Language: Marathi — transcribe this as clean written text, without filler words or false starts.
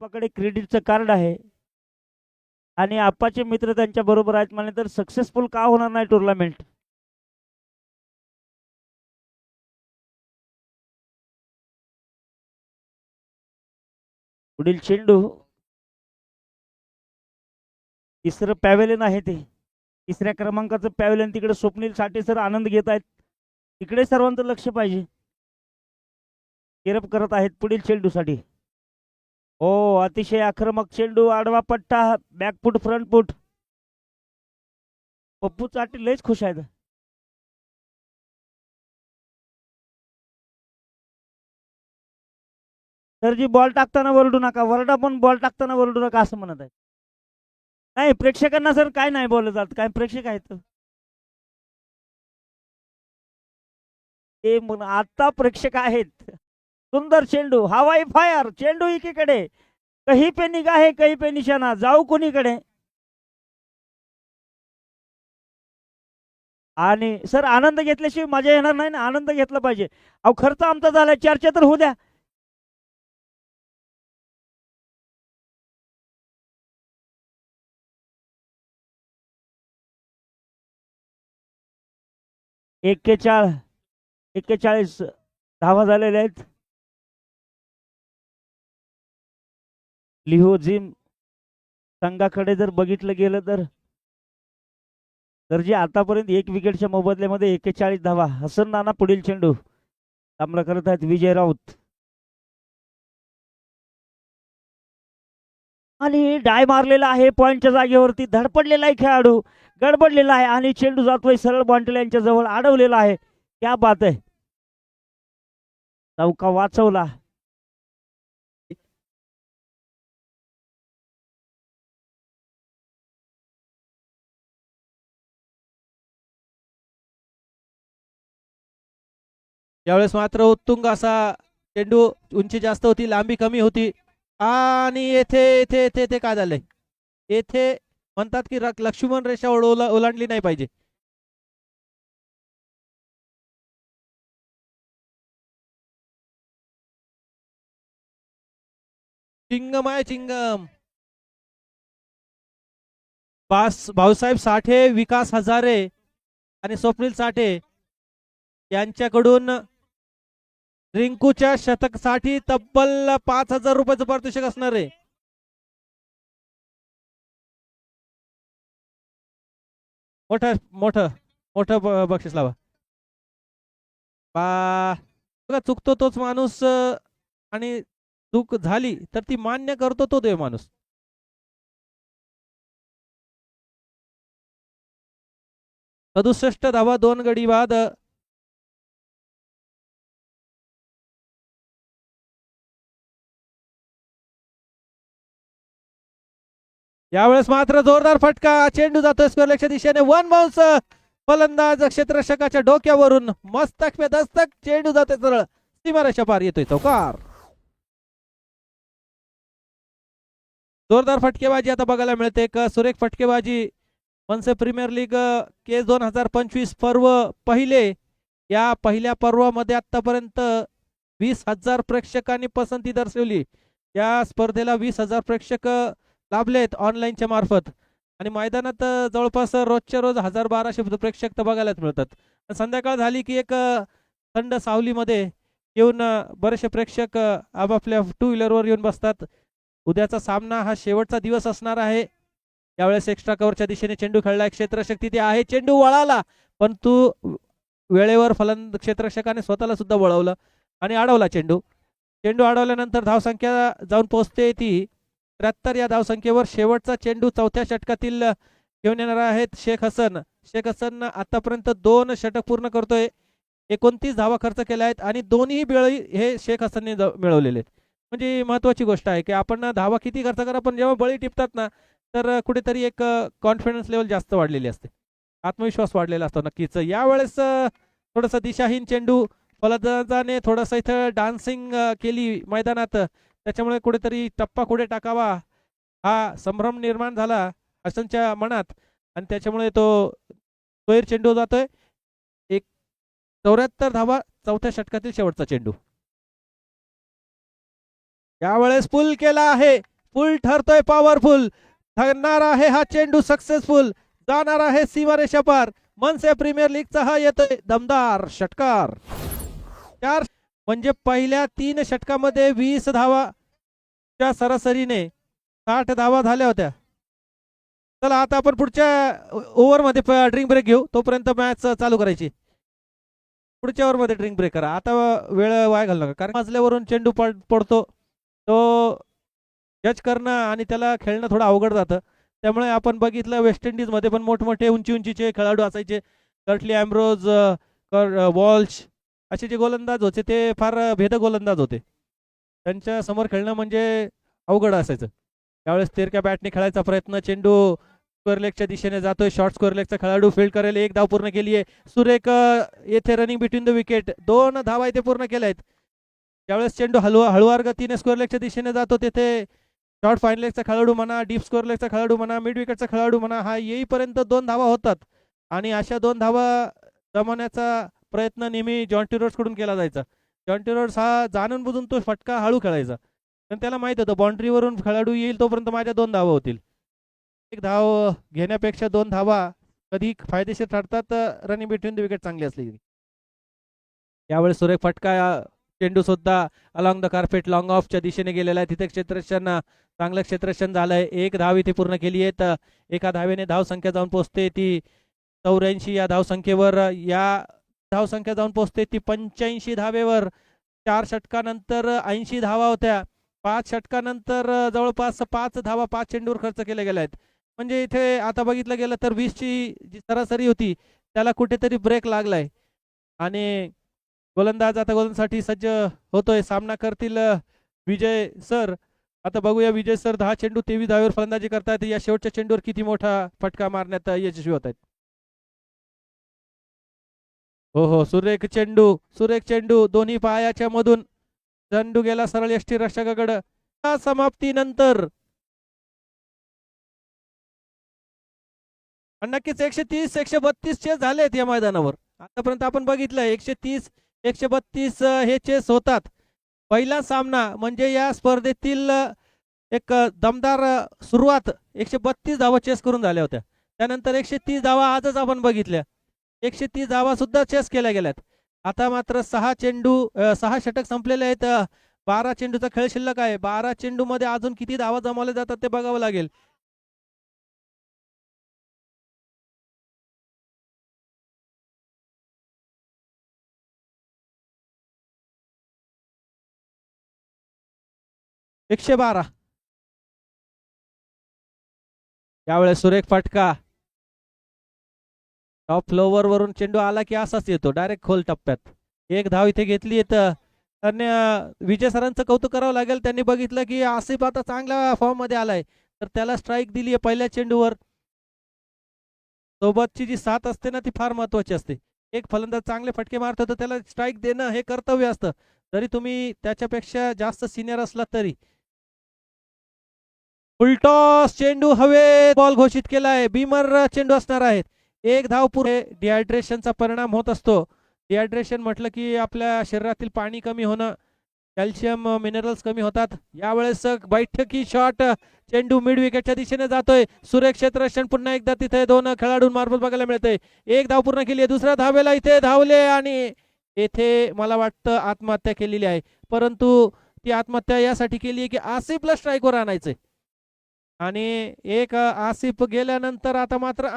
आप्पाकडे क्रेडिटचं कार्ड आहे आणि आप्पाचे मित्र त्यांच्या बरोबर आहेत म्हणे तर सक्सेसफुल का होणार नाही टुर्नामेंट. पुढील चेंडू तिसरं पॅव्हेलियन आहे ते, तिसऱ्या क्रमांकाचं पॅव्हेलियन तिकडे स्वप्नील साठे सर आनंद घेत आहेत. तिकडे सर्वांचं लक्ष पाहिजे. केरप करत आहेत पुढील चेंडूसाठी. हो, अतिशय आक्रमक चेंडू, आडवा पट्टा, बॅकफूट फ्रंट फूट. पप्पू चाटे लयच खुश आहेत. सरजी बॉल टाकताना वरडू नका, वरडा पण बॉल टाकताना वरडू नका असं म्हणत आहे. नाही प्रेक्षकांना सर काय नाही बोलत जात, काय प्रेक्षक आहेत ते आता प्रेक्षक आहेत. सुंदर चेंडू, हवाई फायर, चेंडू एकीकडे, कहीं पे निगाह कहीं पे निशाणा, जाऊ कोणीकडे. आणि सर आनंद घेतल्याशिवाय मजा येणार नाही ना, आनंद घेतला पाहिजे. अहो खर्च आमचा झालाय, चर्चा तर होऊ द्या. एक्केचाळीस धावा झालेल्या आहेत. लिहो जिम संघाकडे जर बघितलं गेलं तर जे आतापर्यंत एक विकेटच्या मोबदल्यामध्ये 41 धावा. हसन नाना पुढील चेंडू सामना करत आहेत विजय राऊत. आणि डाय मारलेला आहे पॉइंटच्या जागेवरती, धडपडलेला आहे खेळाडू, गडबडलेला आहे आणि चेंडू जातोय सरळ बॉन्टेल यांच्या जवळ, अडवलेला आहे. क्या बात आहे, चौका वाचवला. यावेळेस मात्र उत्तुंग असा चेंडू, उंची जास्त होती, लांबी कमी होती. आणि येथे येथे येथे येथे काय झालंय, येथे म्हणतात की लक्ष्मण रेषा ओलांडली नाही पाहिजे. चिंगम आहे चिंगम. भाऊसाहेब साठे, विकास हजारे आणि स्वप्नील साठे यांच्याकडून रिंकूच्या शतकसाठी तब्बल 5,000 रुपयाचं पारितोषिक असणार आहे. मोठं मोठं मोठं बक्षीस लावा. बघा चुकतो तोच माणूस, आणि चूक झाली तर ती मान्य करतो तो देव माणूस. सदुसष्ट धावा 2 गडी बाद. यावेळेस मात्र जोरदार फटका, चेंडू जातोय स्क्वेअरलेगच्या दिशेने, वन बाउन्स, फलंदाज क्षेत्ररक्षकाच्या डोक्यावरून मस्तक पे दस्तक, चेंडू जातोय सरळ सीमारेषा पार, येतोय चौकार. जोरदार फटकेबाजी आता बघायला मिळते, एक सुरेख फटकेबाजी. मनसे प्रीमियर लीग केस 2025 पर्व पहिले. या पहिल्या पर्वामध्ये आतापर्यंत 20,000 प्रेक्षकांनी पसंती दर्शवली. या स्पर्धेला 20,000 प्रेक्षक लाभलेत ऑनलाईनच्या मार्फत, आणि मैदानात जवळपास रोजच्या रोज 1,000-1,200 प्रेक्षक बघायलाच मिळतात. संध्याकाळ झाली की एक थंड सावलीमध्ये येऊन बरेचसे प्रेक्षक आपापल्या टू व्हीलरवर येऊन बसतात. उद्याचा सामना हा शेवटचा दिवस असणार आहे. यावेळेस एक्स्ट्रा कव्हरच्या दिशेने चेंडू खेळलाय, क्षेत्ररक्षक तिथे आहे, चेंडू वळाला परंतु वेळेवर क्षेत्ररक्षकाने स्वतःला सुद्धा वळवलं आणि अडवला चेंडू. चेंडू अडवल्यानंतर धावसंख्या जाऊन पोहोचते ती 73. या धावसंख्येवर शेवटचा चेंडू चौथ्या षटकातील घेऊन येणार आहेत शेख हसन. शेख हसन आतापर्यंत 2 षटक पूर्ण करतोय, 29 धावा खर्च केल्या आहेत आणि दोन्ही बळी हे शेख हसनने मिळवलेले आहेत. म्हणजे महत्वाची गोष्ट आहे की आपण धावा किती खर्च करा, पण जेव्हा बळी टिपतात ना तर कुठेतरी एक कॉन्फिडन्स लेवल जास्त वाढलेली असते, आत्मविश्वास वाढलेला असतो नक्कीच. यावेळेस थोडंसं दिशाहीन चेंडू, फलंदाजाने थोडंसं इथं डान्सिंग केली मैदानात, त्याच्यामुळे कुठेतरी टप्पा कुठे टाकावा हा संभ्रम निर्माण झाला हसनच्या मनात, आणि त्याच्यामुळे तो सोयीर चेंडू जातोय. 74 धावा चौथ्या षटकातील शेवटचा चेंडू. यावेळेस पुल केला आहे, पुल ठरतोय पॉवरफुल, ठरणार आहे हा चेंडू सक्सेसफुल, जाणार आहे सीमारेषा पार. मनसे प्रीमियर लीगचा हा येतोय दमदार षटकार. 4 म्हणजे पहिल्या 3 षटकामध्ये 20 धावाच्या सरासरीने 60 धावा झाल्या होत्या. चला आता आपण पुढच्या ओव्हरमध्ये ड्रिंक ब्रेक घेऊ, तोपर्यंत मॅच चालू करायची. पुढच्या ओव्हरमध्ये ड्रिंक ब्रेक करा, आता वेळ वाया घालू नका, कारण मजल्यावरून चेंडू पडतो, तो जज करणं आणि त्याला खेळणं थोडं अवघड जातं. त्यामुळे आपण बघितलं वेस्ट इंडिजमध्ये पण मोठमोठे उंचीचे खेळाडू असायचे, कर्टली ॲम्ब्रोज, वॉल्श असे जे गोलंदाज होते ते फार भेद गोलंदाज होते. त्यांच्या समोर खेळणं म्हणजे अवघड असायचं. त्यावेळेस तेरक्या बॅटने खेळायचा प्रयत्न, चेंडू स्क्वेअर लेगच्या दिशेने जातोय, शॉर्ट स्क्वेअर लेगचा खेळाडू फील्ड करेल, 1 धाव पूर्ण केली आहे. सुरेख येथे रनिंग बिटवीन द विकेट, 2 धावा इथे पूर्ण केल्या आहेत. त्यावेळेस चेंडू हळूवार गतीने स्क्वेअर लेगच्या दिशेने जातो, तेथे शॉर्ट फाईन लेगचा खेळाडू म्हणा, डीप स्क्वेअर लेगचा खेळाडू म्हणा, मिड विकेटचा खेळाडू म्हणा, हा येईपर्यंत 2 धावा होतात आणि अशा 2 धावा जमवण्याचा प्रयत्न नेहमी जॉन्टी रोड्स कडून केला जायचा. जॉन्टी रोड्स हा जाणून बुजून तो फटका हळू खेळायचा, पण त्याला माहित होतं बाउंड्रीवरून खेळाडू येईल तोपर्यंत माझ्या 2 धावा होतील. 1 धाव घेण्यापेक्षा 2 धावा कधी फायदेशीर ठरतात रनिंग बिटवीन द विकेट चांगली असली. यावेळेस सुरेख फटका, चेंडू सुद्धा अलॉंग द कार्पेट लॉंग ऑफच्या दिशेने गेलेला आहे, तिथे क्षेत्ररक्षण चांगलं क्षेत्ररक्षण झालंय. 1 धाव इथे पूर्ण केली आहे, तर एका धावेने धाव संख्या जाऊन पोहोचते ती 84 या धावसंख्येवर. या धावसंख्या जाऊन पोहोचते ती 85 धावेवर. 4 षटकानंतर 80 धावा होत्या, 5 षटकानंतर जवळपास 5 धावा 5 चेंडूवर खर्च केल्या गेल्या आहेत. म्हणजे इथे आता बघितलं गेलं तर 20ची जी सरासरी होती त्याला कुठेतरी ब्रेक लागलाय आणि गोलंदाज आता गोलंदाजीसाठी सज्ज होतोय. सामना करतील विजय सर. आता बघूया विजय सर 10 चेंडू 23 धावेवर फलंदाजी करतात, या शेवटच्या चेंडूवर किती मोठा फटका मारण्यात यशस्वी होत आहेत. हो, सुरेख चेंडू दोन्ही पायाच्या मधून चेंडू गेला सरळ यष्टी रक्षकाकडे. समाप्तीनंतर नक्कीच 130 132 चेस झालेत या मैदानावर. आतापर्यंत आपण बघितलं 130 132 हे चेस होतात. पहिला सामना म्हणजे या स्पर्धेतील एक दमदार सुरुवात 132 धावा चेस करून झाल्या होत्या. त्यानंतर 130 धावा आजच आपण बघितल्या, 130 धावा सुद्धा चेस केल्या गेल्यात. आता मात्र 6 षटक संपलेले आहेत, 12 चेंडूचा खेळ शिल्लक आहे. 12 चेंडू मध्ये अजून किती धावा जमवल्या जातात ते बघावं लागेल. एकशे 12. यावेळेस सुरेख फटका, टॉप फ्लोवर वरून चेंडू आला की असाच येतो डायरेक्ट खोल टप्प्यात. 1 धाव इथे घेतली येतं. आणि विजय सरांचं कौतुक करावं लागेल, त्यांनी बघितलं की आसिफ आता चांगल्या फॉर्म मध्ये आलाय तर त्याला स्ट्राईक दिली आहे पहिल्या चेंडूवर. सोबतची जी साथ असते ना ती फार महत्वाची असते. एक फलंदाज चांगले फटके मारतो तर त्याला स्ट्राईक देणं हे कर्तव्य असतं, जरी तुम्ही त्याच्यापेक्षा जास्त सिनियर असला तरी. उलटॉस चेंडू हवे, बॉल घोषित केलाय, बीमर चेंडू असणार आहेत. 1 धाव पुढे. डिहायड्रेशनचा परिणाम होत असतो. डिहायड्रेशन म्हटलं की आपल्या शरीरातील पाणी कमी होणं, कॅल्शियम मिनरल्स कमी होतात. यावेळेस बैठकी शॉट, चेंडू मिड विकेटच्या दिशेने जातोय. सुरेख क्षेत्ररक्षण पुन्हा एकदा तिथे 2 खेळाडूंमार्फत बघायला मिळतंय. 1 धाव पूर्ण केली आहे, दुसऱ्या धावेला इथे धावले आणि येथे मला वाटतं आत्महत्या केलेली आहे, परंतु ती आत्महत्या यासाठी केली आहे की आसिफला स्ट्राईकवर आणायचंय आणि एक आसिफ गेल्यानंतर आता मात्र